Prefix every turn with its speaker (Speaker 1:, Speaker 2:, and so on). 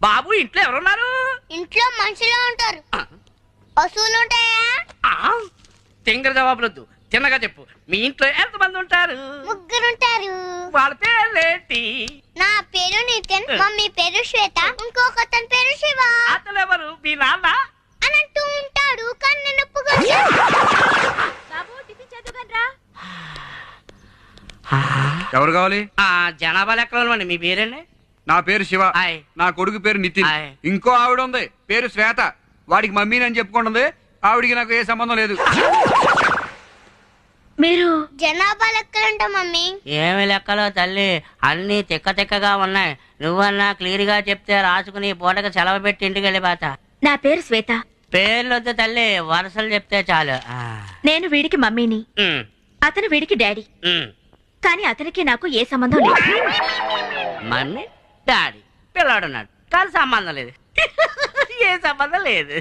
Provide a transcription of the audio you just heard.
Speaker 1: బాబు ఇంట్లో ఎవరున్నారు?
Speaker 2: ఇంట్లో మనుషులు ఉంటారు. పశువులు ఉంటాయా?
Speaker 1: తింగర జవాబులొద్దు, చిన్నగా చెప్పు. మీ ఇంట్లో ఎంతమంది ఉంటారు?
Speaker 2: ముగ్గురుంటారు.
Speaker 1: వాళ్ళ పేర్లేంటి?
Speaker 2: నా పేరు నితిన్, మమ్మీ పేరు శ్వేత, ఇంకొక అతని పేరు శివ.
Speaker 1: అతను ఎవరు? మీ నాన్న
Speaker 2: అని అంటూ ఉంటాడు, కానీ నేను
Speaker 3: ఎవరు కావాలి?
Speaker 1: జనాభా లెక్కలు మీ పేరేండి?
Speaker 3: నా పేరు శివ.
Speaker 1: ఆయ్.
Speaker 3: నా కొడుకు పేరు నితిన్.
Speaker 1: ఆయ్.
Speaker 3: ఇంకో ఆవిడ ఉంది, పేరు శ్వేత. వాడికి మమ్మీని అని చెప్పుకుంటుంది. ఆవిడికి నాకు ఏ సంబంధం లేదు.
Speaker 4: మీరు
Speaker 2: జనాభా లెక్కలుంటా మమ్మీ.
Speaker 1: ఏమి లెక్కలో తల్లి, అన్ని తిక్క తిక్కగా ఉన్నాయి. నువ్వన్నా క్లియర్ గా చెప్తే రాసుకుని పూటకి సెలవు పెట్టి ఇంటికి వెళ్ళిపోతా.
Speaker 4: నా పేరు శ్వేత.
Speaker 1: పేర్లొద్దు తల్లి, వరుసలు చెప్తే చాలు.
Speaker 4: నేను వీడికి మమ్మీని,
Speaker 1: ఉమ్,
Speaker 4: అతను వీడికి డాడీ.
Speaker 1: ఉమ్.
Speaker 4: కానీ అతనికి నాకు ఏ సంబంధం లేదు.
Speaker 1: మమ్మీ డాడీ పిల్లాడున్నాడు కానీ సంబంధం లేదు. ఏ సంబంధం లేదు.